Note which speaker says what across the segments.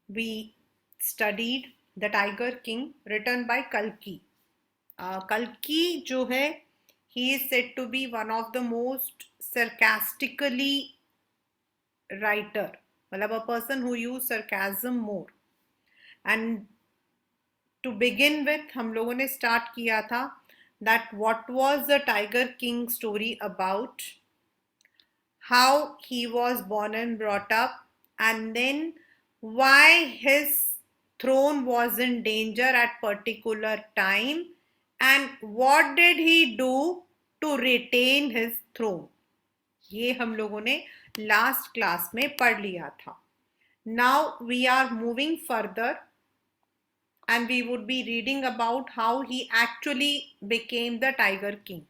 Speaker 1: we studied The Tiger King written by Kalki. Kalki जो है, he is said to be one of the most sarcastically writer, मतलब a person who use sarcasm more. And to begin with, हम लोगों ने start किया था that what was the Tiger King story about, how he was born and brought up, and then why his throne was in danger at particular time, and what did he do to retain his throne. ये हम लोगों ने last class में पढ़ लिया था. Now we are moving further and we would be reading about how he actually became the Tiger King.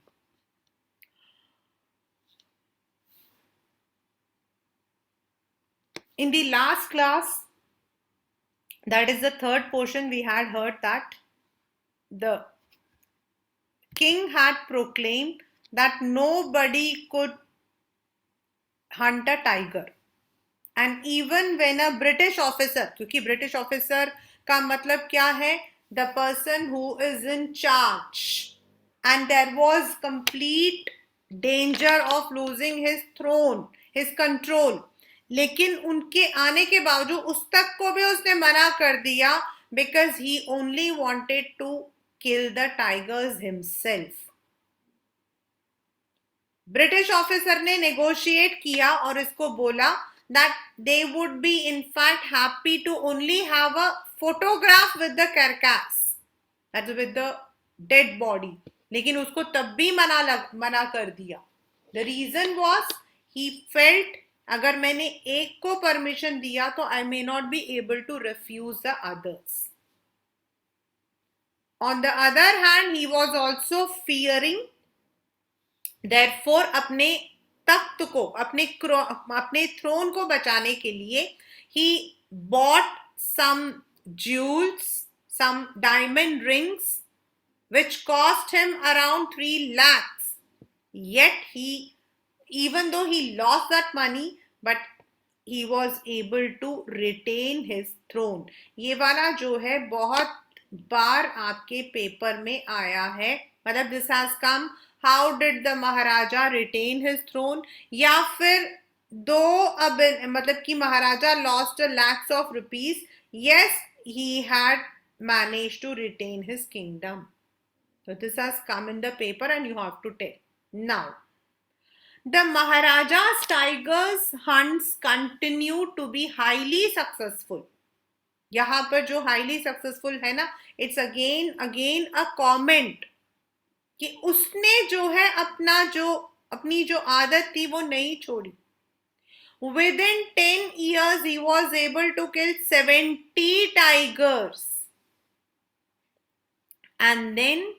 Speaker 1: In the last class, that is the third portion, we had heard that the king had proclaimed that nobody could hunt a tiger. And even when a British officer, क्योंकि British officer का मतलब क्या है, the person who is in charge, and there was complete danger of losing his throne, his control. लेकिन उनके आने के बावजूद उस तक को भी उसने मना कर दिया because he only wanted to kill the tigers himself. British officer ने नेगोशिएट किया और इसको बोला that they would be in fact happy to only have a photograph with the carcass, that's with the dead body, लेकिन उसको तब भी मना कर दिया. The reason was he felt अगर मैंने एक को परमिशन दिया तो I may not be able to refuse the others. On the other hand, he was also fearing, therefore अपने तख्त को, अपने throne को बचाने के लिए he bought some jewels, some diamond rings which cost him around 3 lakhs. Yet he, even though he lost that money, but he was able to retain his throne. ये वाला जो है बहुत बार आपके पेपर में आया है, मतलब this has come, how did the Maharaja retain his throne, या फिर दो मतलब कि महाराजा lost lakhs of rupees, yes he had managed to retain his kingdom. So this has come in the paper and you have to tell. Now, the Maharaja's tigers hunts continue to be highly successful. यहाँ पर जो highly successful है ना, it's again a comment कि उसने जो है अपनी जो आदत थी वो नहीं छोड़ी. Within 10 years, he was able to kill 70 tigers. And then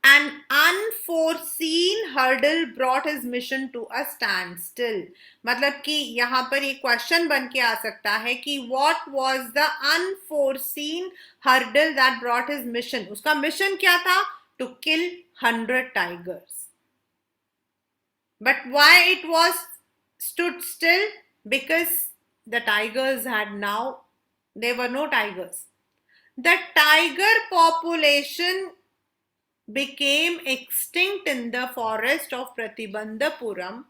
Speaker 1: an unforeseen hurdle brought his mission to a standstill. मतलब कि यहाँ पर एक क्वेश्चन बन के आ सकता है कि what was the unforeseen hurdle that brought his mission? उसका मिशन क्या था? To kill 100 tigers. But why it was stood still? Because the tigers had now, there were no tigers. The tiger population became extinct in the forest of Pratibandhapuram.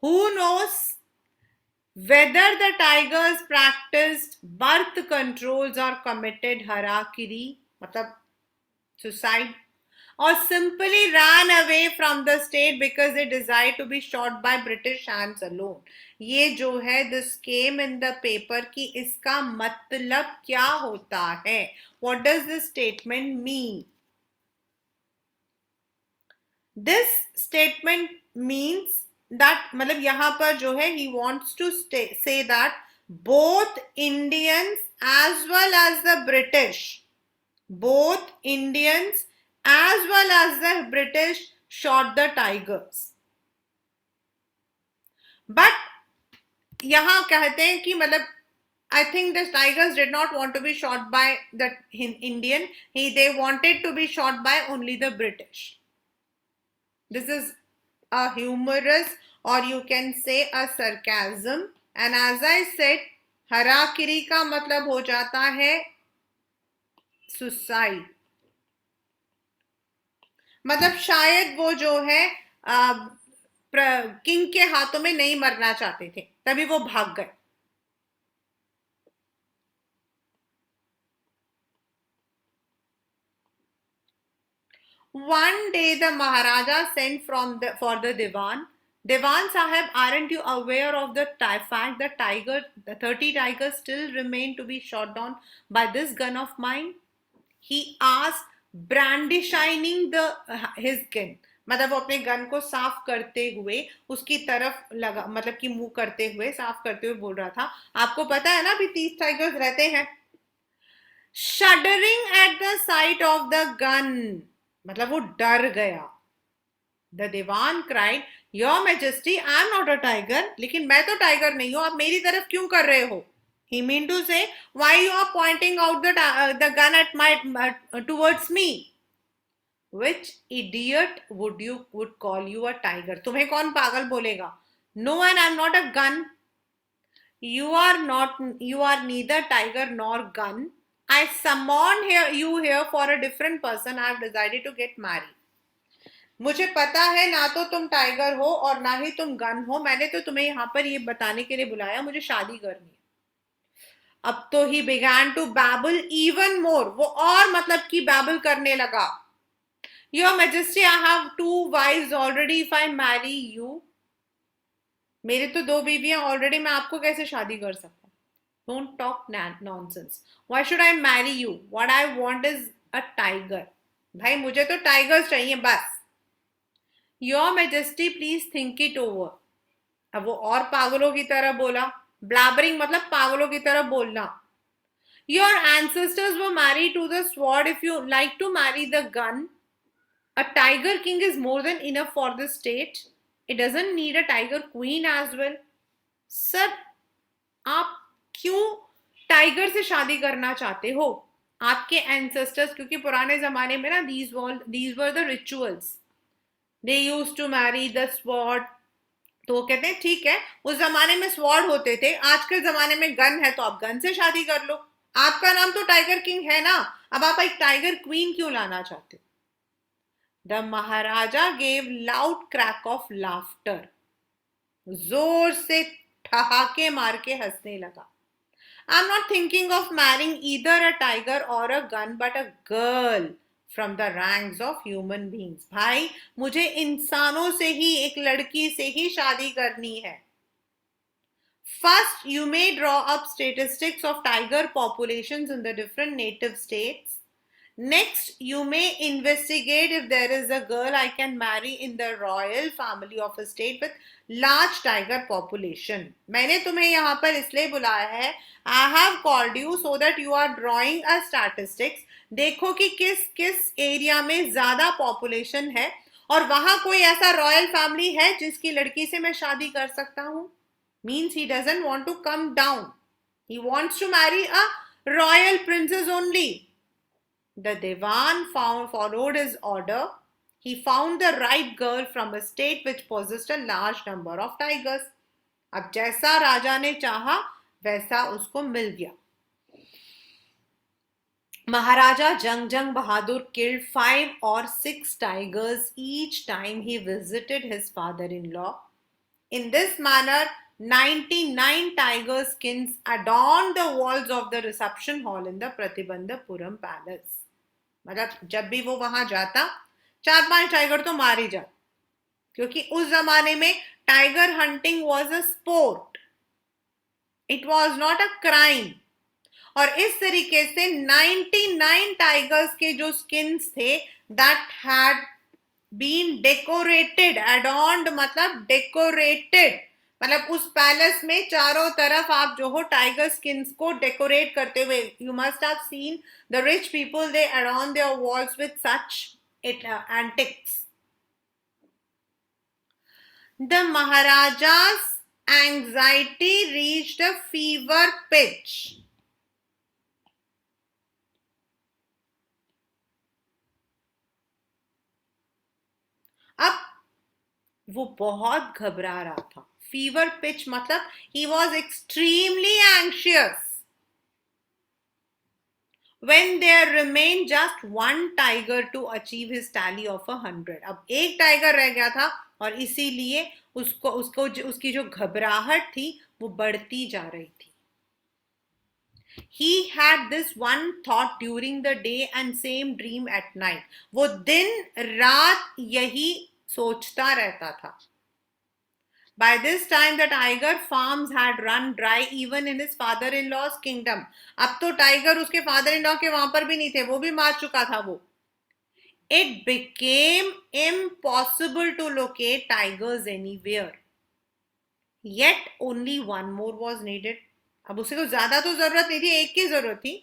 Speaker 1: Who knows whether the tigers practiced birth controls or committed harakiri, matlab suicide, or simply ran away from the state because they desired to be shot by British hands alone. ये जो है, this came in the paper कि इसका मतलब क्या होता है? What does this statement mean? This statement means that, मतलब यहाँ पर जो है, he wants to say that both Indians as well as the British, both Indians as well as the British shot the tigers. But यहाँ कहते हैं कि मतलब I think the tigers did not want to be shot by the Indian. They wanted to be shot by only the British. This is a humorous, or you can say a sarcasm. And as I said, हराकिरी का मतलब हो जाता है suicide. मतलब शायद वो जो है किंग के हाथों में नहीं मरना चाहते थे, तभी वो भाग गए। One day the Maharaja sent for the Diwan. Diwan Sahib, aren't you aware of the fact that the 30 tigers still remain to be shot down by this gun of mine? He asked, brandishing his gun. मतलब वो अपने gun को साफ करते हुए उसकी तरफ लगा, मतलब कि मुंह करते हुए, साफ करते हुए बोल रहा था। आपको पता है ना अभी 30 टाइगर्स रहते हैं। Shuddering at the sight of the gun, मतलब वो डर गया। The Dewan cried, your majesty I am not a tiger, लेकिन मैं तो टाइगर नहीं हूं, आप मेरी तरफ क्यों कर रहे हो? He mean to say, why you are pointing out the gun at my towards me? Which idiot would call you a tiger? तुम्हें कौन पागल बोलेगा? No and I am not a gun. You are not, you are neither tiger nor gun. I summoned you here for a different person. I have decided to get married. मुझे पता है ना तो तुम टाइगर हो और ना ही तुम गन हो। मैंने तो तुम्हें यहाँ पर ये बताने के लिए बुलाया, मुझे शादी करनी है। अब तो ही began to babble even more, वो और मतलब कि babble करने लगा। Your Majesty, I have 2 wives already. If I marry you, मेरे तो 2 बीवियां ऑलरेडी, मैं आपको कैसे शादी कर सकता? Don't talk nonsense. Why should I marry you? What I want is a tiger. भाई मुझे तो टाइगर्स चाहिए बस। Your Majesty, please think it over. अब वो और पागलों की तरह बोला। ब्लैबरिंग मतलब पागलों की तरह बोलना। Your ancestors were married to the sword. If you like to marry the gun, a tiger king is more than enough for the state. It doesn't need a tiger queen as well. Sir, आप क्यों tiger से शादी करना चाहते हो? आपके ancestors, क्योंकि पुराने जमाने में ना these were the rituals, they used to marry the sword. तो वो कहते हैं ठीक है, उस जमाने में स्वॉर्ड होते थे, आज के जमाने में गन है, तो आप गन से शादी कर लो। आपका नाम तो टाइगर किंग है ना, अब आप एक टाइगर क्वीन क्यों लाना चाहते हो? The Maharaja gave loud crack of laughter, जोर से ठहाके मार के हंसने लगा। I'm not thinking of marrying either a tiger or a gun, but a girl from the ranks of human beings. भाई मुझे इंसानों से ही, एक लड़की से ही शादी करनी है। First, you may draw up statistics of tiger populations in the different native states. Next, you may investigate if there is a girl I can marry in the royal family of a state with large tiger population. मैंने तुम्हें यहाँ पर इसलिए बुलाया है, I have called you so that you are drawing a statistics. देखो कि किस किस एरिया में ज्यादा पॉपुलेशन है और वहां कोई ऐसा रॉयल फैमिली है जिसकी लड़की से मैं शादी कर सकता हूं। Means he doesn't want to come down. He wants to marry a royal princess only. The Diwan followed his order. He found the right girl from a state which possessed a large number of tigers. अब जैसा राजा ने चाहा वैसा उसको मिल गया। Maharaja Jang Bahadur killed 5 or 6 tigers each time he visited his father-in-law. In this manner, 99 tiger skins adorned the walls of the reception hall in the Pratibandhapuram palace. मतलब जब भी वो वहां जाता 4-5 टाइगर तो मार ही जाता, क्योंकि उस जमाने में tiger hunting was a sport, it was not a crime. और इस तरीके से 99 टाइगर्स के जो स्किन्स थे दैट हैड बीन डेकोरेटेड, एडॉर्न्ड मतलब डेकोरेटेड, मतलब उस पैलेस में चारों तरफ आप जो हो टाइगर स्किन्स को डेकोरेट करते हुए। You must have seen the rich people, they adorn their walls with such antiques. The Maharaja's anxiety reached a fever pitch. अब वो बहुत घबरा रहा था, fever pitch मतलब he was extremely anxious when there remained just one tiger to achieve his tally of 100. अब एक tiger रह गया था और इसीलिए उसको उसको उसकी जो घबराहट थी वो बढ़ती जा रही थी. He had this one thought during the day and same dream at night. वो दिन रात यही सोचता रहता था. By this time, the tiger farms had run dry even in his father-in-law's kingdom. अब तो टाइगर उसके father-in-law के वहां पर भी नहीं थे, वो भी मार चुका था वो. It became impossible to locate tigers anywhere. Yet only one more was needed. अब उसे को ज्यादा तो जरूरत नहीं थी, एक की जरूरत थी.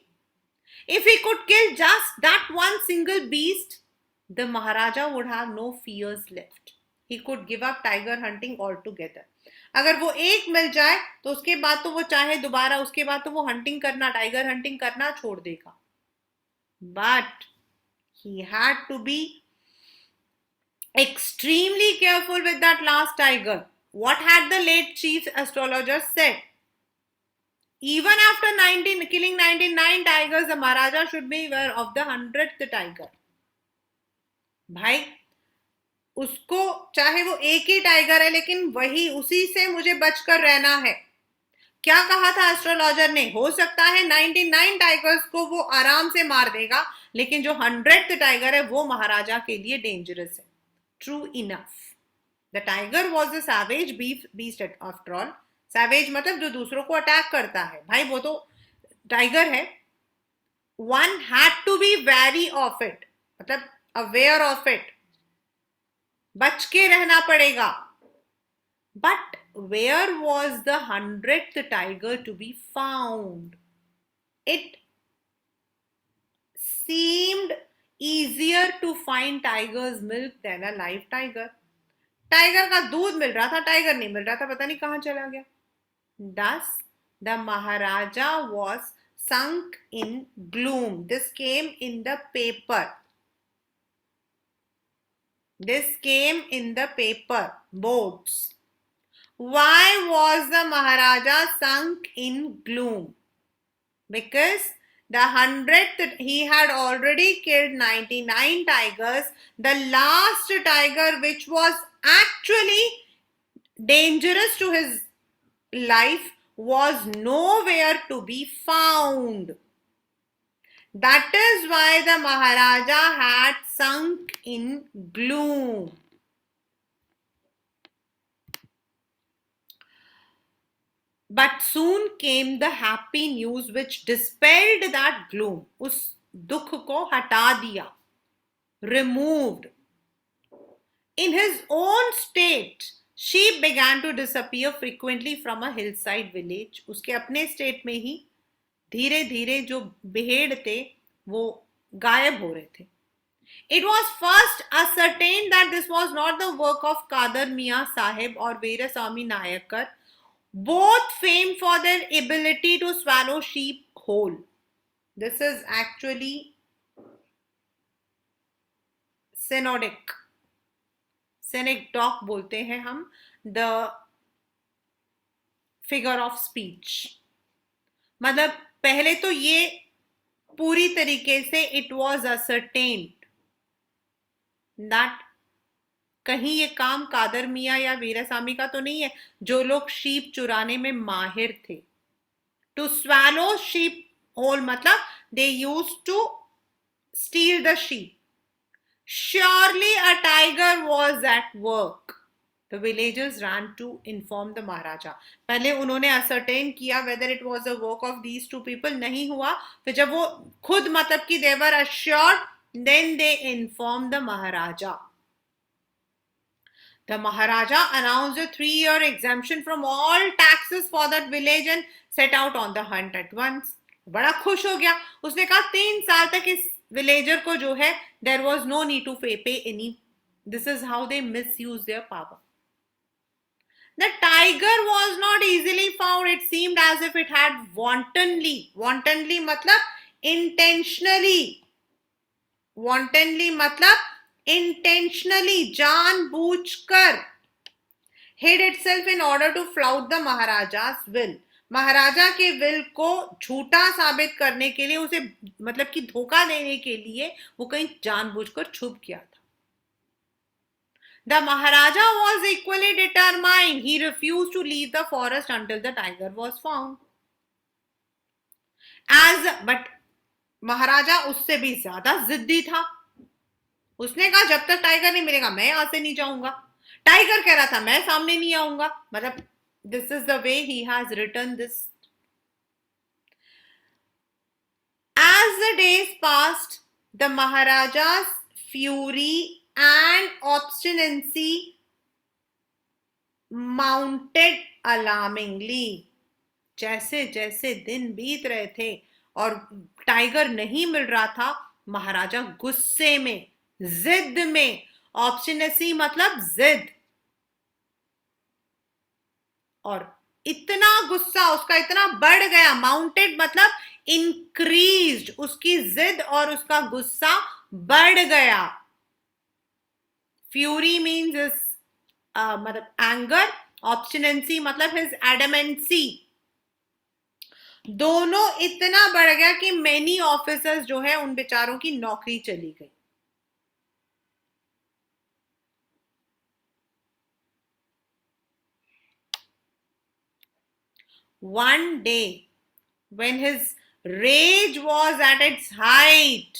Speaker 1: If he could kill just that one single beast, the Maharaja would have no fears left. He could give up tiger hunting altogether. अगर वो एक मिल जाए तो उसके बाद तो वो चाहे दोबारा उसके बाद तो वो हंटिंग करना टाइगर हंटिंग करना छोड़ देगा. But he had to be extremely careful with that last tiger. What had the late chief astrologer said? Even after killing 99 tigers, the Maharaja should be aware of the 100th tiger. भाई उसको चाहे वो एक ही tiger है लेकिन वही उसी से मुझे बचकर रहना है. क्या कहा था एस्ट्रोलॉजर ने? हो सकता है 99 टाइगर्स को वो आराम से मार देगा लेकिन जो 100th टाइगर है वो महाराजा के लिए डेंजरस है. True enough. The tiger was the savage beast after all. Savage मतलब जो दूसरों को अटैक करता है. भाई वो तो टाइगर है. One had to be very of it मतलब अवेयर ऑफ इट. बच के रहना पड़ेगा. But where was the 100th tiger to be found? It seemed easier to find tiger's milk than a live tiger. Tiger का दूध मिल रहा था, tiger नहीं मिल रहा था, पता नहीं कहां चला गया. Thus, the Maharaja was sunk in gloom. This came in the paper. This came in the paper boards. Why was the Maharaja sunk in gloom? Because the 100th, he had already killed 99 tigers. The last tiger, which was actually dangerous to his life, was nowhere to be found. That is why the Maharaja had sunk in gloom. But soon came the happy news which dispelled that gloom. उस दुख को हटा दिया. Removed. In his own state, sheep began to disappear frequently from a hillside village. उसके अपने state में ही धीरे धीरे जो भेड़ थे वो गायब हो रहे थे. It was first ascertained that this was not the work of Kadar Mia Sahib or Veerasamy Nayakar, both famed for their ability to swallow sheep whole. This is actually synodic. Synecdoche बोलते हैं हम, the figure of speech. मतलब पहले तो ये पूरी तरीके से it was ascertained that कहीं ये काम कादर मिया या वीरासामी का तो नहीं है जो लोग शीप चुराने में माहिर थे. टू स्वैलो शीप होल मतलब they use to steal the sheep. Surely a tiger was at work. The villagers ran to inform the Maharaja. पहले उन्होंने असरटेन किया whether it was the work of these two people. नहीं हुआ. फिर जब वो खुद मतलब कि they were assured then they inform the Maharaja. The Maharaja announced a 3-year exemption from all taxes for that village and set out on the hunt at once. बड़ा खुश हो गया. उसने कहा 3 साल तक इस villager को जो है there was no need to pay any. This is how they misuse their power. The tiger was not easily found. It seemed as if it had wantonly मतलब intentionally. Wantonly मतलब intentionally जानबूझकर hid itself in order to flout the Maharaja's will. महाराजा के will को झूठा साबित करने के लिए, उसे मतलब कि धोखा देने के लिए वो कहीं जानबूझकर छुप गया था. The Maharaja was equally determined. He refused to leave the forest until the tiger was found. But महाराजा उससे भी ज्यादा जिद्दी था. उसने कहा जब तक टाइगर नहीं मिलेगा मैं यहां से नहीं जाऊंगा. टाइगर कह रहा था मैं सामने नहीं आऊंगा. मतलब this is the way he has written this. As the days passed, the Maharaja's fury and obstinacy mounted alarmingly. जैसे जैसे दिन बीत रहे थे और टाइगर नहीं मिल रहा था, महाराजा गुस्से में, जिद में. ऑब्स्टिनेसी मतलब जिद. और इतना गुस्सा उसका इतना बढ़ गया. माउंटेड मतलब इंक्रीज्ड. उसकी जिद और उसका गुस्सा बढ़ गया. फ्यूरी मीन्स मतलब एंगर. ऑब्स्टिनेंसी मतलब हिज एडमेंसी. दोनों इतना बढ़ गया कि मेनी ऑफिसर्स जो है उन बेचारों की नौकरी चली गई. One day, when his rage was at its height,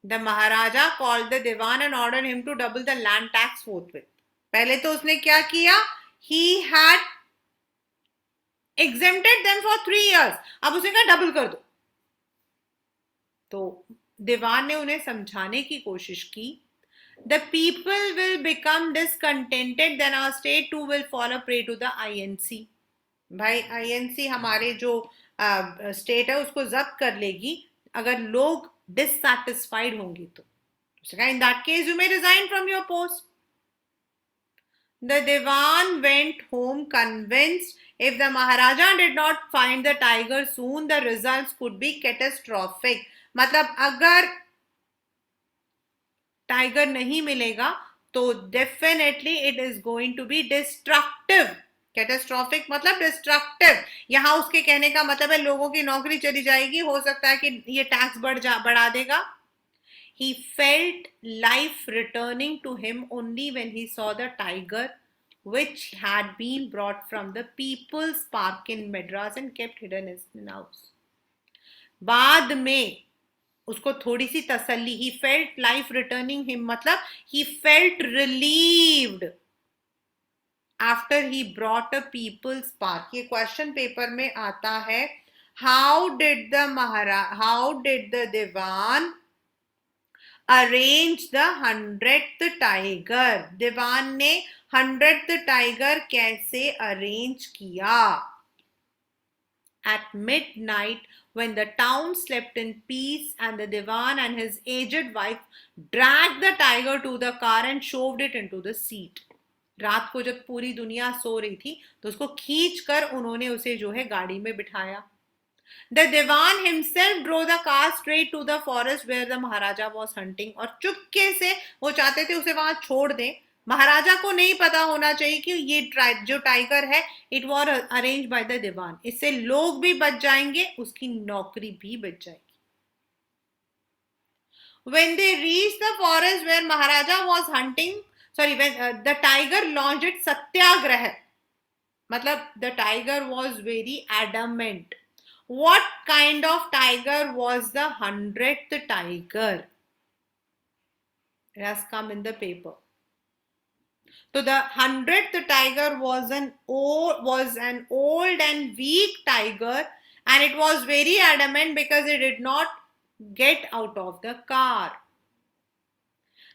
Speaker 1: the Maharaja called the Diwan and ordered him to double the land tax forthwith. पहले तो उसने क्या किया? He had exempted them for 3 years. अब उसने कहा डबल कर दो. तो दीवान ने उन्हें समझाने की कोशिश की. The people will become discontented, then our state too will fall a prey to the INC. भाई आईएनसी हमारे जो स्टेट है उसको जब्त कर लेगी अगर लोग डिससैटिस्फाइड होंगी तो. In that case you may resign from your post. The Diwan went home convinced if the Maharaja did not find the tiger soon, the results could be catastrophic. मतलब अगर टाइगर नहीं मिलेगा तो definitely it is going to be destructive. Catastrophic मतलब destructive. यहां उसके कहने का मतलब है लोगों की नौकरी चली जाएगी. हो सकता है कि ये टैक्स बढ़ा देगा. He felt life returning to him only when he saw the tiger which had been brought from the People's Park in Madras and kept hidden in house. बाद में उसको थोड़ी सी तसल्ली. He felt life returning him मतलब he felt relieved after he brought a People's Park. ये question paper में आता है. How did the Diwan arrange the 100th tiger? दीवान ने 100th tiger कैसे arrange किया? At midnight, when the town slept in peace and the Diwan and his aged wife dragged the tiger to the car and shoved it into the seat. रात को जब पूरी दुनिया सो रही थी तो उसको खींच कर उन्होंने उसे जो है गाड़ी में बिठाया. The Diwan himself drove the car straight to the forest where the Maharaja was hunting. और चुपके से वो चाहते थे उसे वहां छोड़ दें. महाराजा को नहीं पता होना चाहिए कि ये जो टाइगर है it was arrange by the Dewan. इससे लोग भी बच जाएंगे, उसकी नौकरी भी बच जाएगी. When they reached the forest where Maharaja was hunting, when the tiger launched its satyagraha. मतलब the tiger was very adamant. What kind of tiger was the 100th tiger? It has come in the paper. So the 100th tiger was an old and weak tiger, and it was very adamant because it did not get out of the car.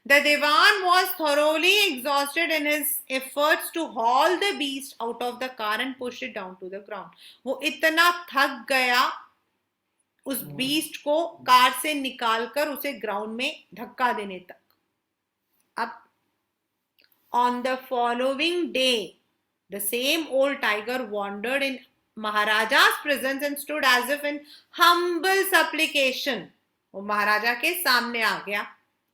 Speaker 1: The Diwan was thoroughly exhausted in his efforts to haul the beast out of the car and push it down to the ground. वो इतना थक गया उस beast को car से निकालकर उसे ground में धक्का देने तक. अब on the following day, the same old tiger wandered in Maharaja's presence and stood as if in humble supplication. वो महाराजा के सामने आ गया.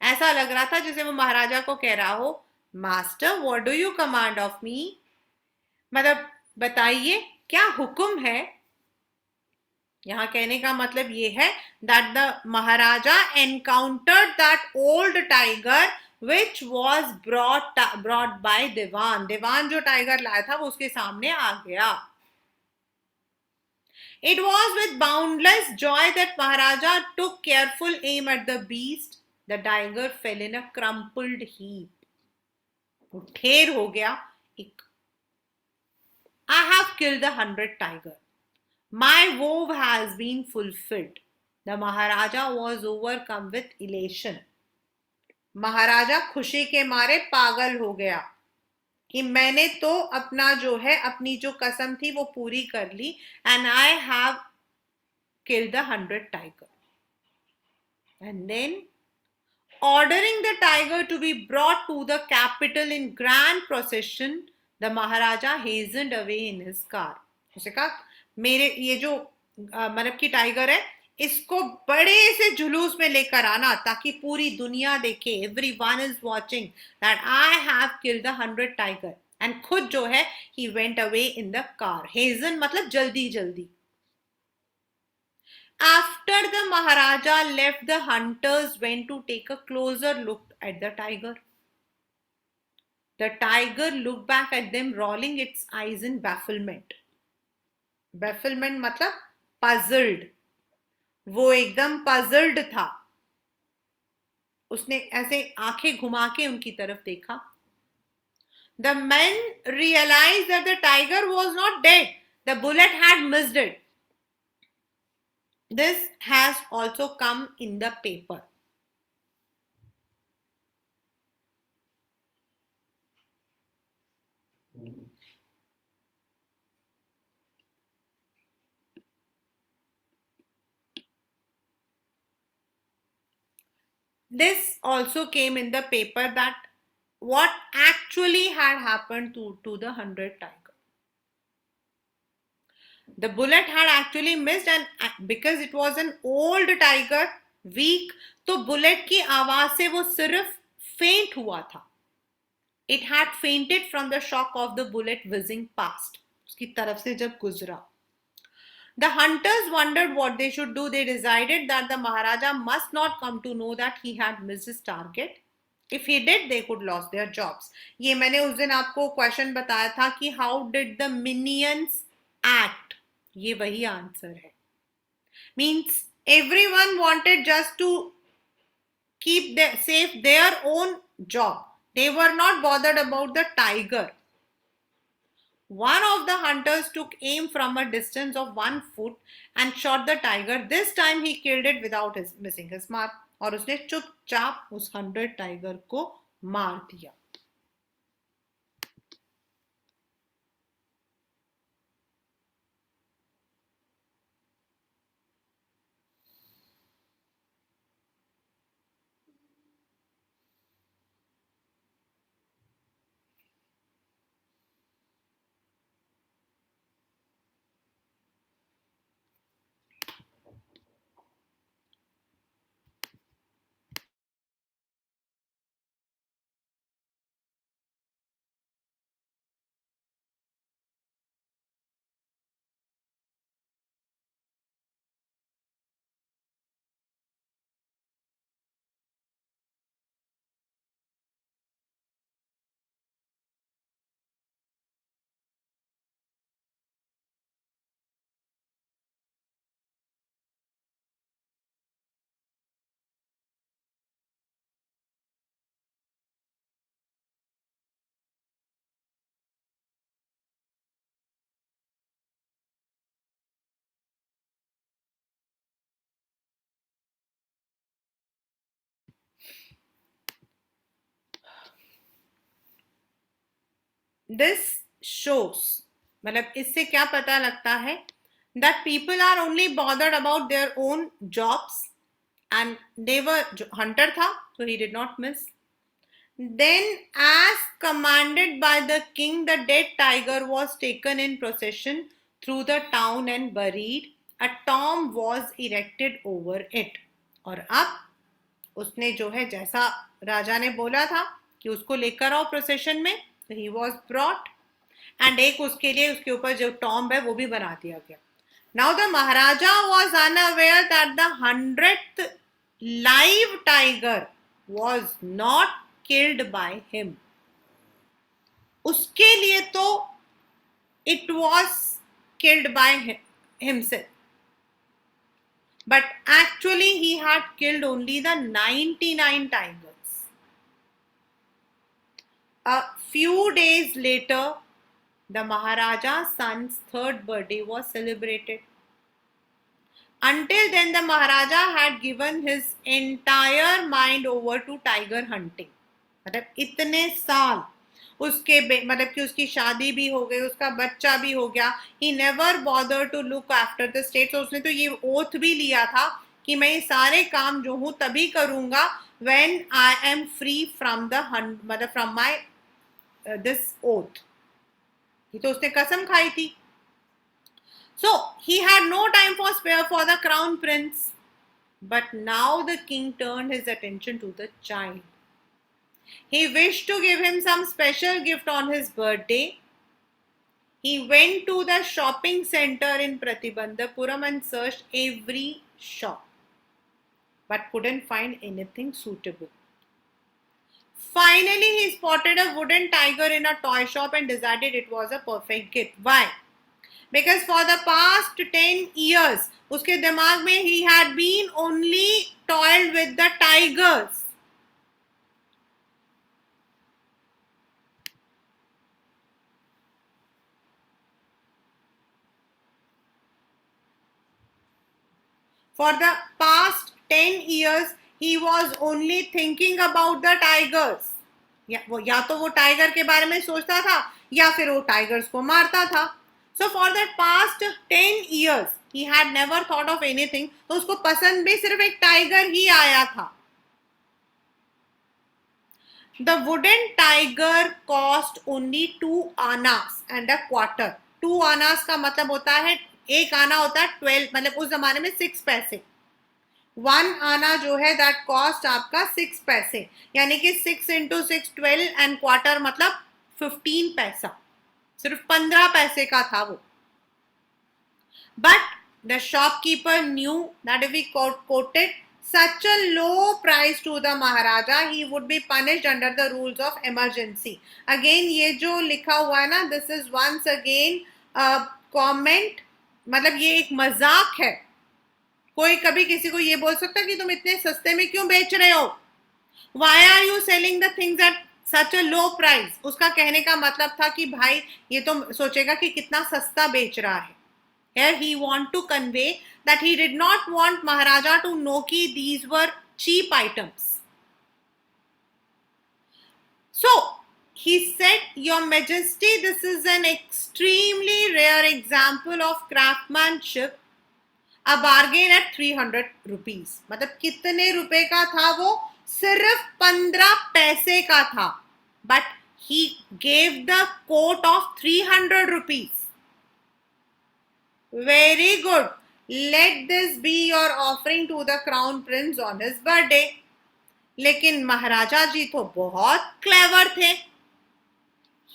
Speaker 1: ऐसा लग रहा था जैसे वो महाराजा को कह रहा हो, master what do you command of me. मतलब बताइए क्या हुक्म है। यहां कहने का मतलब ये है that the Maharaja encountered that old tiger which was brought by Dewan. Dewan जो टाइगर लाया था वो उसके सामने आ गया। It was with boundless joy that Maharaja took careful aim at the beast. The tiger fell in a crumpled heap. वो ढेर हो गया एक। I have killed 100 tiger. My vow has been fulfilled. The Maharaja was overcome with elation. महाराजा खुशी के मारे पागल हो गया कि मैंने तो अपना जो है अपनी जो कसम थी वो पूरी कर ली। And I have killed the 100 tiger. And then ordering the tiger to be brought to the capital in grand procession, the Maharaja hastened away in his car. उसे कहा मेरे ये जो मतलब की टाइगर है इसको बड़े से जुलूस में लेकर आना ताकि पूरी दुनिया देखे। Everyone is watching that I have killed the 100 tiger. And खुद जो है he went away in the car. Hasten मतलब जल्दी जल्दी। After the Maharaja left, the hunters went to take a closer look at the tiger. The tiger looked back at them, rolling its eyes in bafflement. Bafflement मतलब puzzled. वो एकदम puzzled था। उसने ऐसे आंखें घुमा के उनकी तरफ देखा। The men realized that the tiger was not dead. The bullet had missed it. This has also come in the paper. This also came in the paper that what actually had happened to the 100 tiger. The bullet had actually missed, and because it was an old tiger, weak, तो bullet की आवाज से वो सिर्फ फेंट हुआ था। It had fainted from the shock of the bullet whizzing past. उसकी तरफ से जब गुजरा। The hunters wondered what they should do. They decided that the Maharaja must not come to know that he had missed his target. If he did, they could lose their jobs. ये मैंने उस दिन आपको question बताया था कि how did the minions act? ये वही आंसर है। Means everyone wanted just to keep safe their own job. They were not bothered about the tiger. One of the hunters took aim from a distance of 1 foot and shot the tiger. This time he killed it without missing his mark. और उसने चुपचाप उस 100 tiger को मार दिया। This shows मतलब इससे क्या पता लगता है that people are only bothered about their own jobs and they were hunter था so he did not miss. Then as commanded by the king the dead tiger was taken in procession through the town and buried. A tomb was erected over it. और अब उसने जो है जैसा राजा ने बोला था कि उसको लेकर आओ प्रोसेशन में, so he was brought and एक उसके लिए उसके ऊपर जो टॉम्ब है वो भी बना दिया गया. Now the Maharaja was unaware that the 100th live tiger was not killed by him. उसके लिए तो it was killed by himself, but actually he had killed only the 99 tigers. A few days later, the Maharaja's son's third birthday was celebrated. Until then, the Maharaja had given his entire mind over to tiger hunting. मतलब इतने साल उसके मतलब कि उसकी शादी भी हो गई, उसका बच्चा भी हो गया. He never bothered to look after the state. तो उसने तो ये ओथ भी लिया था कि मैं ये सारे काम जो हूँ तभी करूंगा when I am free from the मतलब from my this oath. ये तो उसने कसम खाई थी. So he had no time for spare for the crown prince. But now the king turned his attention to the child. He wished to give him some special gift on his birthday. He went to the shopping center in Pratibandhapuram and searched every shop, but couldn't find anything suitable. Finally, he spotted a wooden tiger in a toy shop and decided it was a perfect gift. Why? Because for the past 10 years, उसके दिमाग में he had been only toiled with the tigers. For the past 10 years, he was only thinking about the tigers. या तो वो tiger के बारे में सोचता था या फिर वो टाइगर्स को मारता था. So for the past 10 years, he had never thought of anything. तो उसको पसंद भी सिर्फ एक टाइगर ही आया था. The wooden tiger cost only 2 annas and a quarter. 2 annas का मतलब होता है, एक आना होता है 12, मतलब उस जमाने में 6 पैसे. 1 आना जो है दैट कॉस्ट आपका 6 पैसे, यानी कि 6 into 6 12 एंड क्वार्टर मतलब 15 पैसा. सिर्फ 15 पैसे का था वो. But the shopkeeper knew that if he quoted such a low price to the Maharaja, he would be punished under the rules of emergency. Again, ये जो लिखा हुआ है ना, this is once again a comment. मतलब ये एक मजाक है. कोई कभी किसी को ये बोल सकता है कि तुम इतने सस्ते में क्यों बेच रहे हो? Why are you selling the things at such a low price? उसका कहने का मतलब था कि भाई ये तो सोचेगा कि कितना सस्ता बेच रहा है. Here he want to convey that he did not want Maharaja to know कि these were cheap items. So he said, Your Majesty, this is an extremely rare example of craftsmanship. A bargain at 300 rupees. मतलब कितने रुपए का था वो? सिर्फ 15 पैसे का था. But he gave the quote of 300 rupees. Very good. Let this be your offering to the crown prince on his birthday. लेकिन महाराजा जी तो बहुत क्लेवर थे.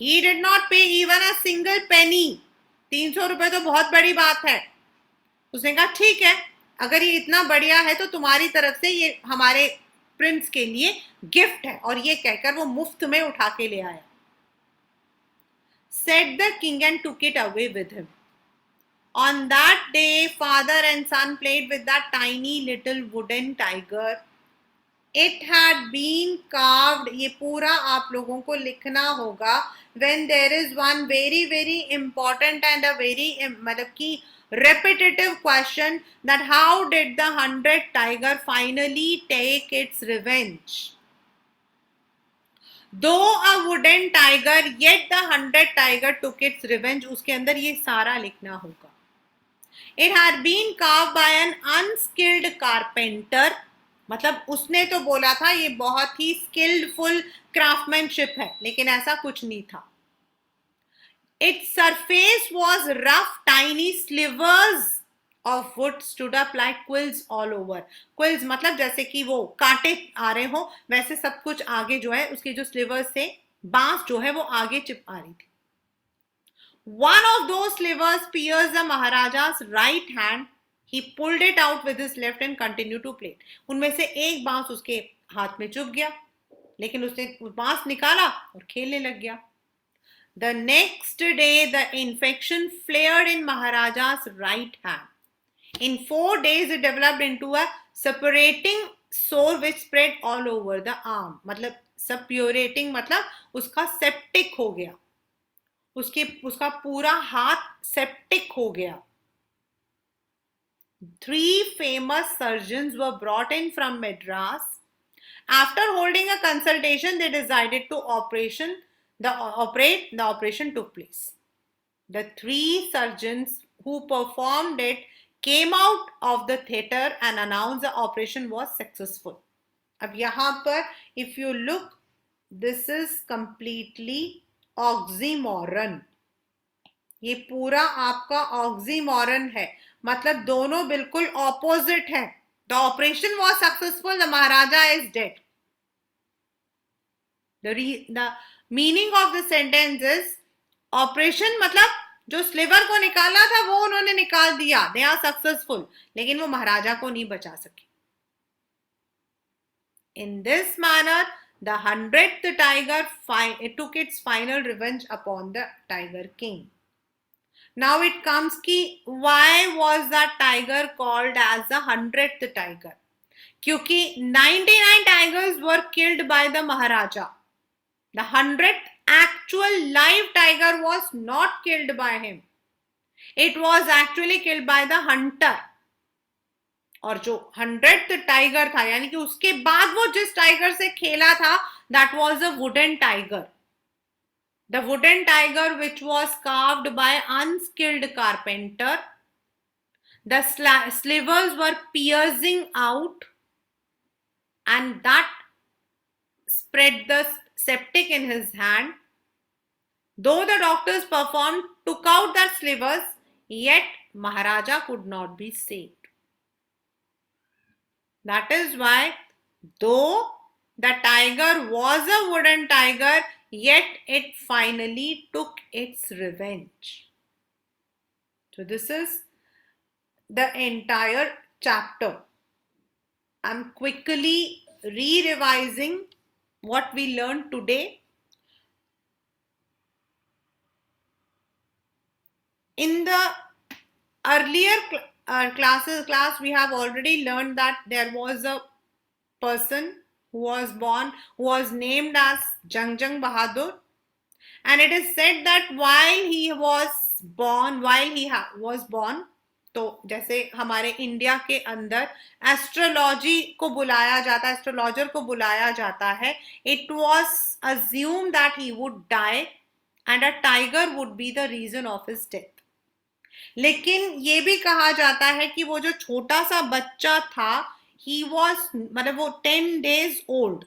Speaker 1: He did not pay even a single penny. 300 रुपए तो बहुत बड़ी बात है. उसने कहा ठीक है, अगर ये इतना बढ़िया है तो तुम्हारी तरफ से ये हमारे प्रिंस के लिए गिफ्ट है. और ये कहकर वो मुफ्त में उठा के ले आया. Said the king and took it away with him. On that day, father and son played with that tiny little wooden tiger. It had been carved. ये पूरा आप लोगों को लिखना होगा. When there is one very very important and a very मतलब कि repetitive question, that how did the 100 tiger finally take its revenge? Though a wooden tiger, yet the 100 tiger took its revenge. उसके अंदर ये सारा लिखना होगा. It had been carved by an unskilled carpenter. मतलब उसने तो बोला था ये बहुत ही स्किल्डफुल क्राफ्टमैनशिप है, लेकिन ऐसा कुछ नहीं था. Its surface was rough, tiny slivers of wood stood up like quills all over. Quills मतलब जैसे कि वो कांटे आ रहे हो, वैसे सब कुछ आगे जो है उसके जो स्लीवर्स से बांस जो है वो आगे चिप आ रही थी. One of those slivers pierced the Maharaja's right hand. He pulled it out with his left and continued to play. उनमें से एक बांस उसके हाथ में चुभ गया, लेकिन उसने बांस निकाला और खेलने लग गया. The next day, the infection flared in Maharaja's right hand. In 4 days, it developed into a separating sore which spread all over the arm. मतलब separating मतलब उसका septic हो गया, उसका पूरा हाथ septic हो गया. 3 famous surgeons were brought in from Madras. After holding a consultation, they decided to operate. The operation took place. The 3 surgeons who performed it came out of the theater and announced the operation was successful. अब यहाँ पर if you look, this is completely oxymoron. ये पूरा आपका oxymoron है, मतलब दोनों बिल्कुल opposite है. The operation was successful, the Maharaja is dead. The meaning of the sentence is operation मतलब जो स्लीवर को निकाला था वो उन्होंने निकाल दिया, दे आर सक्सेसफुल, लेकिन वो महाराजा को नहीं बचा सके. In this manner, the 100th tiger took its final revenge upon the Tiger King. Now it comes कि why was that tiger called as the 100th tiger? क्योंकि 99 tigers were killed by the Maharaja. The 100th actual live tiger was not killed by him. It was actually killed by the hunter. और जो 100th tiger था, यानी कि उसके बाद वो जिस टाइगर से खेला था, that was a wooden tiger. The wooden tiger which was carved by unskilled carpenter. The slivers were piercing out and that spread the septic in his hand. Though the doctors took out the slivers, yet Maharaja could not be saved. That is why, though the tiger was a wooden tiger, yet it finally took its revenge. So this is the entire chapter. I'm quickly re-revising what we learned today. In the earlier class, we have already learned that there was a person who was named as Jangjang Bahadur, and it is said that while he was born, तो जैसे हमारे India के अंदर astrology को बुलाया जाता है, astrologer को बुलाया जाता है, it was assumed that he would die and a tiger would be the reason of his death. लेकिन ये भी कहा जाता है कि वो जो छोटा सा बच्चा था, he was मतलब वो 10 days old,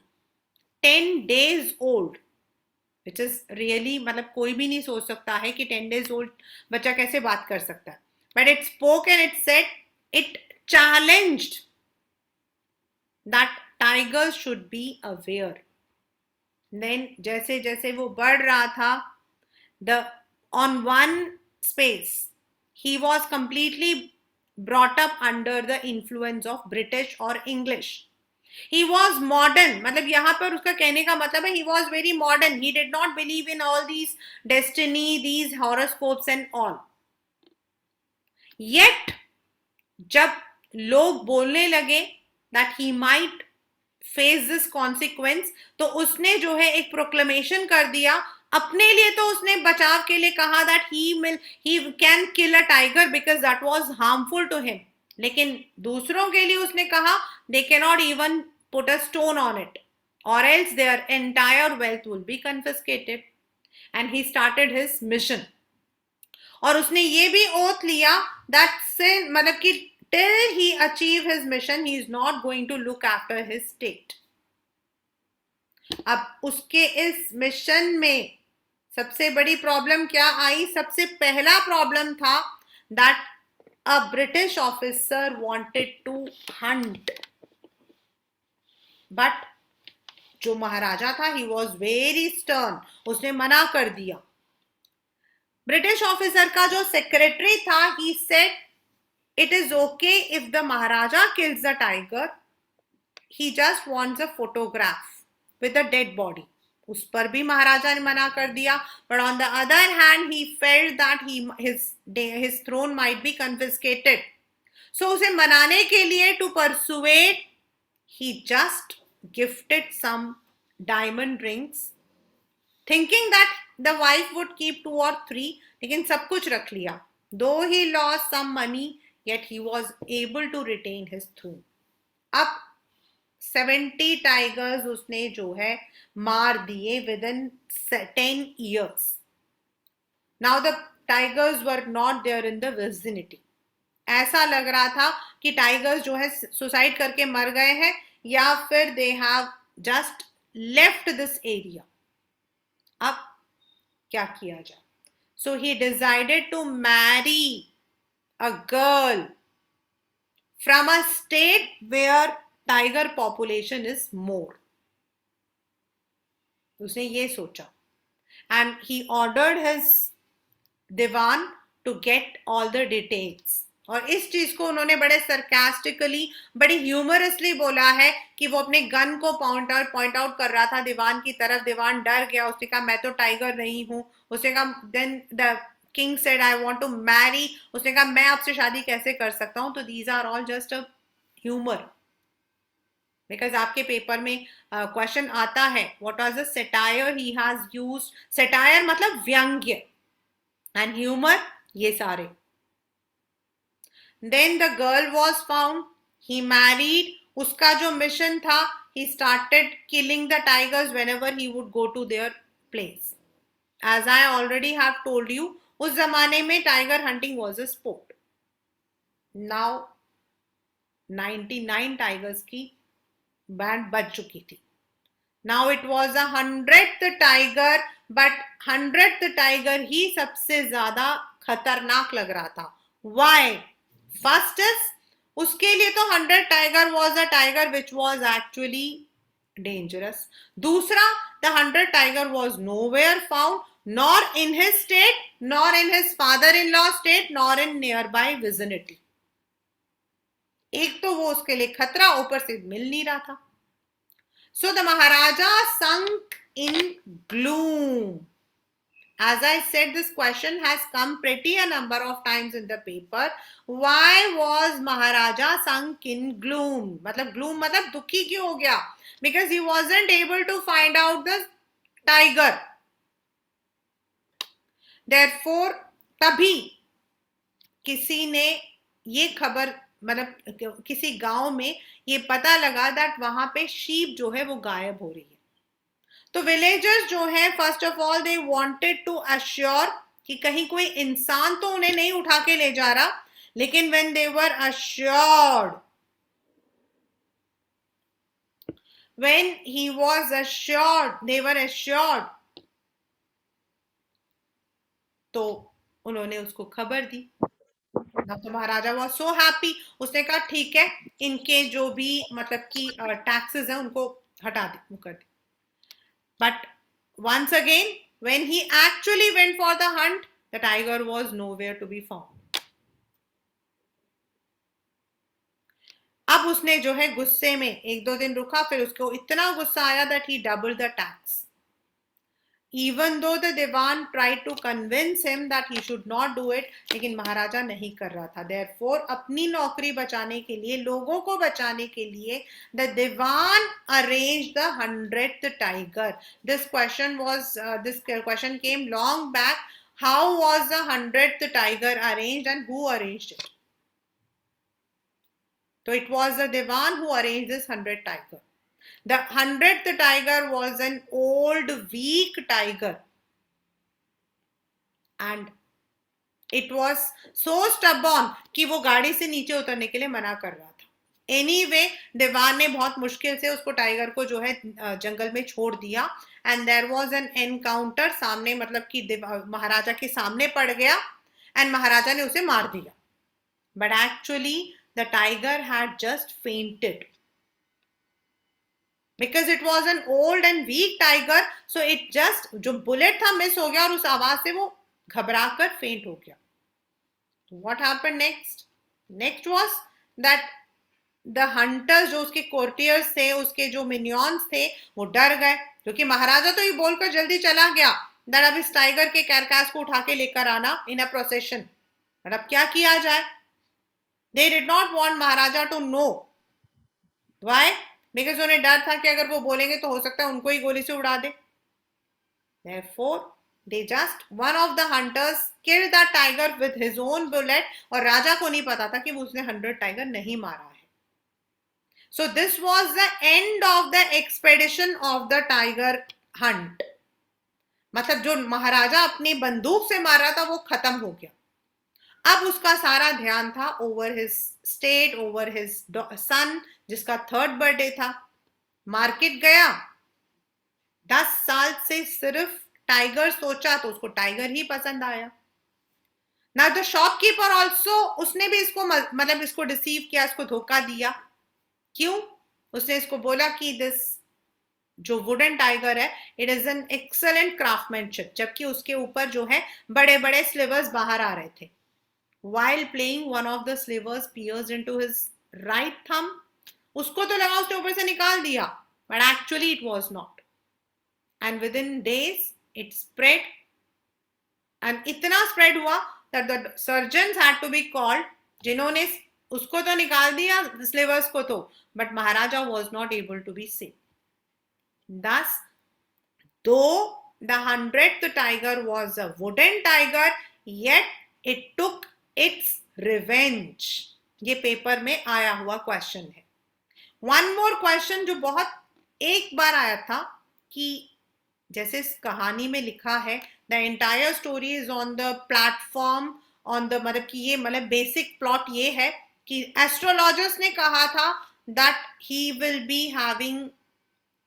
Speaker 1: which is really मतलब कोई भी नहीं सोच सकता है कि 10 days old बच्चा कैसे बात कर सकता है. But it spoke and it said, it challenged that tigers should be aware. Then जैसे जैसे वो बढ़ रहा था, on one space he was completely brought up under the influence of British or English. He was modern, मतलब यहाँ पर उसका कहने का मतलब है he was very modern. He did not believe in all these destiny, these horoscopes and all. Yet जब लोग बोलने लगे that he might face this consequence, तो उसने जो है एक प्रोक्लेमेशन कर दिया. अपने लिए तो उसने बचाव के लिए कहा that he can kill a tiger because that was harmful to him. लेकिन दूसरों के लिए उसने कहा they cannot even put a stone on it or else their entire wealth will be confiscated. And he started his mission. और उसने ये भी ओथ लिया that मतलब कि till he achieve his mission, he is not going to look after his state. अब उसके इस मिशन में सबसे बड़ी प्रॉब्लम क्या आई? सबसे पहला प्रॉब्लम था that a British officer wanted to hunt, but जो महाराजा था he was very stern, उसने मना कर दिया. ब्रिटिश ऑफिसर का जो सेक्रेटरी था, he said it is okay if the Maharaja kills the tiger, he just wants a photograph with a dead body. उस पर भी महाराजा ने मना कर दिया. But on the other hand he felt that his throne might be confiscated. So उसे मनाने के लिए, to persuade, he just gifted some diamond rings, thinking that the wife would keep 2 or 3, लेकिन सब कुछ रख लिया. Though he lost some money, yet he was able to retain his throne. अब 70 टाइगर्स उसने जो है मार दिए within 10 years. Now the tigers were not there in the vicinity. ऐसा लग रहा था कि टाइगर्स जो है सुसाइड करके मर गए हैं, या फिर they have just left this area. अब क्या किया जाए? So he decided to marry a girl from a state where tiger population is more. उसने ये सोचा, and he ordered his Dewan to get all the details. और इस चीज को उन्होंने बड़े सरकास्टिकली, बड़ी ह्यूमरसली बोला है कि वो अपने गन को पॉइंट आउट कर रहा था दीवान की तरफ. दीवान डर गया. उसने कहा मैं तो टाइगर नहीं हूं. उसने कहा, then the king said I want to marry. उसने कहा मैं आपसे शादी कैसे कर सकता हूं. तो these are all just a humour, because आपके पेपर में क्वेश्चन आता है what was the satire he has used. Satire मतलब व्यंग्य, एंड ह्यूमर ये सारे. Then the girl was found. He married. उसका जो मिशन था, he started killing the tigers whenever he would go to their place. As I already have told you, उस जमाने में tiger hunting was a sport. Now 99 tigers की band बच चुकी थी. Now it was a 100th tiger, but 100th tiger ही सबसे ज्यादा खतरनाक लग रहा था. Why? First is, उसके लिए तो 100 tiger was a tiger which was actually dangerous. दूसरा, the 100 tiger was nowhere found, nor in his state, nor in his father-in-law state, nor in nearby vicinity. एक तो वो उसके लिए खतरा, ऊपर से मिल नहीं रहा था. So the Maharaja sunk in gloom. As I said, this question has come pretty a number of times in the paper. Why was Maharaja sunk in gloom? मतलब gloom मतलब दुखी क्यों हो गया? Because he wasn't able to find out the tiger. Therefore, तभी किसी ने ये खबर, मतलब किसी गांव में ये पता लगा that वहां पे शीप जो है वो गायब हो रही है. तो विलेजर्स जो है, first of all they wanted to assure कि कहीं कोई इंसान तो उन्हें नहीं उठा के ले जा रहा. लेकिन when they were assured, when he was assured, they were assured, तो उन्होंने उसको खबर दी. तो महाराजा वाज सो हैप्पी. उसने कहा ठीक है, इनके जो भी मतलब कि टैक्सेस हैं उनको हटा दे, कर दे. But once again, when he actually went for the hunt, the tiger was nowhere to be found. अब उसने जो है गुस्से में 1-2 दिन रुका, फिर उसको इतना गुस्सा आया that he doubled the tax. Even though the Diwan tried to convince him that he should not do it, लेकिन महाराजा नहीं कर रहा था. Therefore, अपनी नौकरी बचाने के लिए, लोगों को बचाने के लिए, the Diwan arranged the 100th tiger. This question came long back. How was the 100th tiger arranged and who arranged it? So it was the Diwan who arranged this 100th tiger. The 100th tiger was an old, weak tiger. And it was so stubborn कि वो गाड़ी से नीचे उतरने के लिए मना कर रहा था. Anyway, दीवान ने बहुत मुश्किल से उसको टाइगर को जो है जंगल में छोड़ दिया. And there was an encounter. सामने मतलब कि महाराजा के सामने पड़ गया and महाराजा ने उसे मार दिया. But actually, the tiger had just fainted. Because it was an old and weak tiger, so it just, जो बुलेट था मिस हो गया और उस आवाज से वो घबराकर फेंट हो गया. What happened next? Next was that the hunters, जो उसके courtiers थे, उसके जो minions थे, वो डर गए, क्योंकि महाराजा तो ये बोलकर जल्दी चला गया that अब इस टाइगर के कैरकास को उठा के लेकर आना in a procession. और अब क्या किया जाए? They did not want Maharaja to know. Why? Because उन्हें डर था कि अगर वो बोलेंगे तो हो सकता है उनको ही गोली से उड़ा दे. Therefore, they just, one of the hunters killed the tiger with his own bullet, और राजा को नहीं पता था कि वो उसने 100 टाइगर नहीं मारा है. So this was the end of the expedition of the tiger hunt. मतलब जो महाराजा अपनी बंदूक से मार रहा था वो खत्म हो गया. अब उसका सारा ध्यान था over his state, over his son, जिसका 3rd बर्थडे था. मार्केट गया, 10 साल से सिर्फ टाइगर सोचा तो उसको टाइगर ही पसंद आया. ना द शॉपकीपर ऑल्सो, उसने भी इसको मतलब इसको डिसीव किया, इसको धोखा दिया. क्यों? उसने इसको बोला कि दिस जो वुडन टाइगर है, it is an excellent craftsmanship, जबकि उसके ऊपर जो है बड़े बड़े स्लीवर्स बाहर आ रहे थे. While playing, one of the slivers pierced into his right thumb. उसको तो लगा उसने ऊपर से निकाल दिया, but actually it was not. And within days it spread, and इतना spread हुआ that the surgeons had to be called, जिन्होंने उसको तो निकाल दिया slivers को तो, but Maharaja was not able to be saved. Thus, though the 100th tiger was a wooden tiger, yet it took it's revenge. ये paper में आया हुआ क्वेश्चन है. वन मोर क्वेश्चन जो बहुत एक बार आया था, कि जैसे इस कहानी में लिखा है, the entire story is on the platform on the, मतलब कि ये मतलब बेसिक प्लॉट ये है कि एस्ट्रोलॉजर्स ने कहा था that he will be having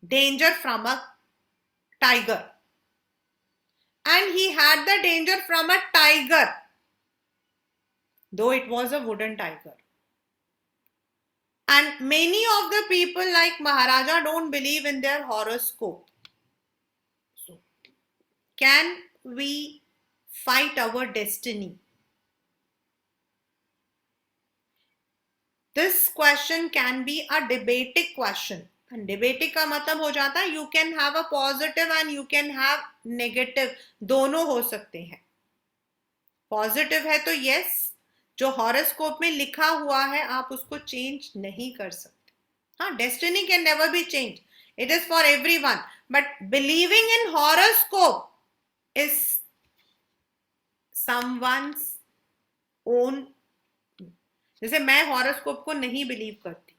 Speaker 1: danger from a tiger, and he had the danger from a tiger, though it was a wooden tiger. And many of the people like Maharaja don't believe in their horoscope. So, can we fight our destiny? This question can be a debating question. And debating का मतलब हो जाता है you can have a positive and you can have negative, दोनों हो सकते हैं. Positive है तो yes, जो हॉरोस्कोप में लिखा हुआ है आप उसको चेंज नहीं कर सकते. हाँ, destiny can never be change, it is for everyone, but believing in horoscope is someone's own. जैसे मैं हॉरोस्कोप को नहीं बिलीव करती.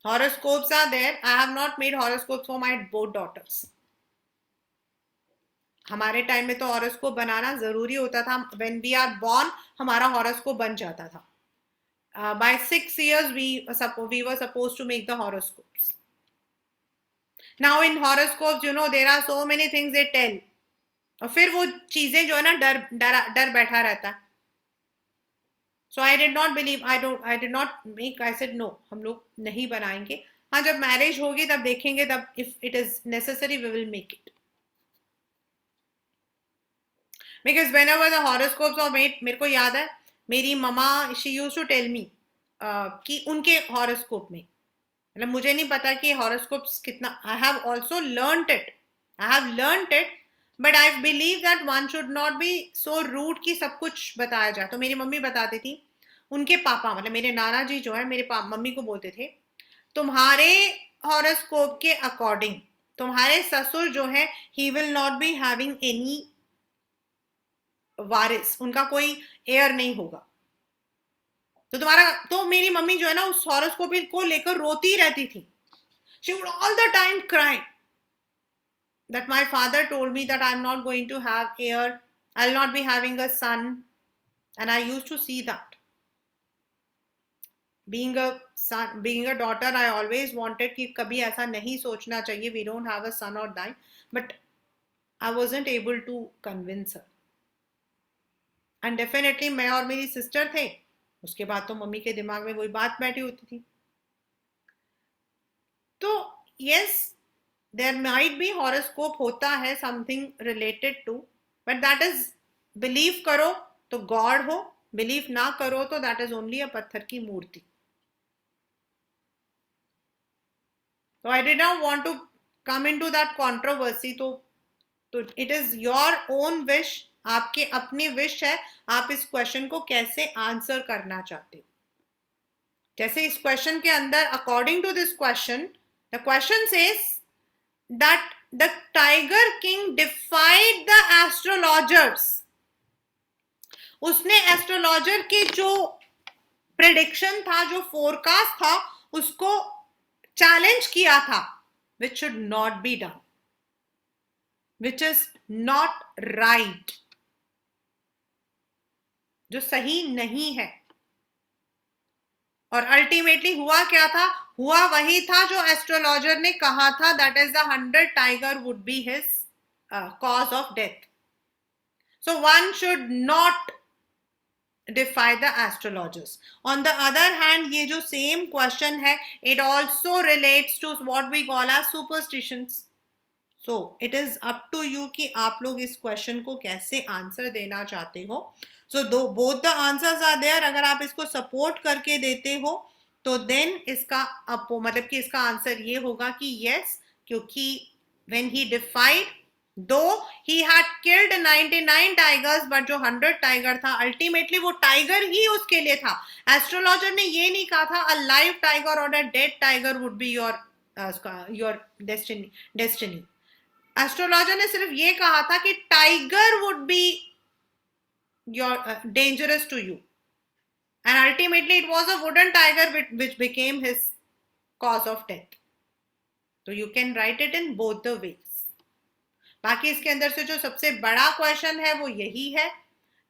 Speaker 1: Horoscopes are there, I have not made horoscope for my both daughters. हमारे टाइम में तो horoscope बनाना जरूरी होता था. व्हेन वी आर बोर्न हमारा हॉरोस्कोप बन जाता था. by 6 years we were supposed to make the horoscopes. Now in horoscopes, you know, there are so many things they tell. और फिर वो चीजें जो है ना डर बैठा रहता है. So I did not believe, I did not make, I said no, हम लोग नहीं बनाएंगे. हाँ, जब मैरिज होगी तब देखेंगे, तब if it is necessary we will make it. Because whenever the horoscopes are made, मेरे को याद है मेरी mama, she used to tell me कि उनके हॉरोस्कोप में, मतलब मुझे नहीं पता कि हॉरोस्कोप्स कितना, I have also learnt it, but I believe that one should not be so rude कि सब कुछ बताया जाए. तो मेरी मम्मी बताती थी, उनके पापा मतलब मेरे नाना जी जो है मेरे मम्मी को बोलते थे, तुम्हारे हॉरोस्कोप के अकॉर्डिंग तुम्हारे ससुर जो है he will not be having any वारिस, उनका कोई एयर नहीं होगा. तो तुम्हारा, तो मेरी मम्मी जो है ना उस हॉरोस्कोप को लेकर रोती रहती थी. She would all the time cry that my father told me that I'm not going to have heir, I'll not be having a son, and I used to see that. Being a son, being a daughter, I always wanted कि कभी ऐसा नहीं सोचना चाहिए, we don't have a son or die, but I wasn't able to convince her. And definitely मैं और मेरी sister थे, उसके बाद तो मम्मी के दिमाग में वही बात बैठी होती थी. तो yes, there might be horoscope होता है something related to, but that is, believe करो तो गॉड हो, बिलीव ना करो तो दैट इज ओनली अ पत्थर की मूर्ति. So I did not want to come into that controversy. तो it is your own wish, आपके अपनी विश है, आप इस क्वेश्चन को कैसे आंसर करना चाहते हो. जैसे इस क्वेश्चन के अंदर, according to this question, the question says that the tiger king defied the astrologers. उसने एस्ट्रोलॉजर के जो प्रेडिक्शन था, जो फोरकास्ट था, उसको चैलेंज किया था, which should not be done, which is not right, जो सही नहीं है. और अल्टीमेटली हुआ क्या था? हुआ वही था जो एस्ट्रोलॉजर ने कहा था, that is the 100 tiger would be his cause of death. So one should not defy the astrologers. On the other hand, ये जो same question है, it also relates to what we call as superstitions. So it is up to you कि आप लोग इस question को कैसे answer देना चाहते हो. So both the answers are there. अगर आप इसको support करके देते हो तो then इसका मतलब कि इसका आंसर ये होगा कि yes, क्योंकि when he defied, though he had killed 99 tigers, but जो 100 टाइगर था, अल्टीमेटली वो टाइगर ही उसके लिए था. एस्ट्रोलॉजर ने ये नहीं कहा था a live tiger or a dead tiger would be your destiny. Astrologer ने सिर्फ ये कहा था कि tiger would be your dangerous to you, and ultimately it was a wooden tiger which became his cause of death. So you can write it in both the ways. बाकी इसके अंदर से जो सबसे बड़ा क्वेश्चन है वो यही है,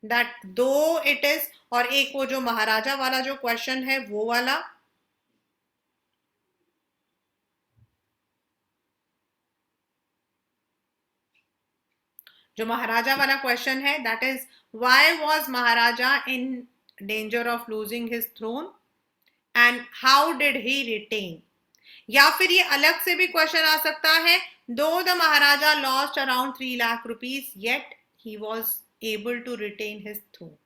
Speaker 1: दैट दो इट इज, और एक वो जो महाराजा वाला जो क्वेश्चन है वो वाला. जो महाराजा वाला क्वेश्चन है, that is why was maharaja in danger of losing his throne and how did he retain. या फिर ये अलग से भी क्वेश्चन आ सकता है, though the Maharaja lost around 3 lakh rupees, yet he was able to retain his throne.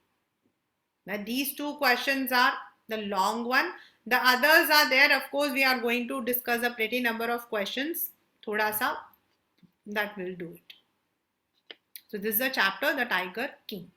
Speaker 1: Now these two questions are the long one. The others are there. Of course, we are going to discuss a pretty number of questions. Thoda sa, that will do it. So this is the chapter, The Tiger King.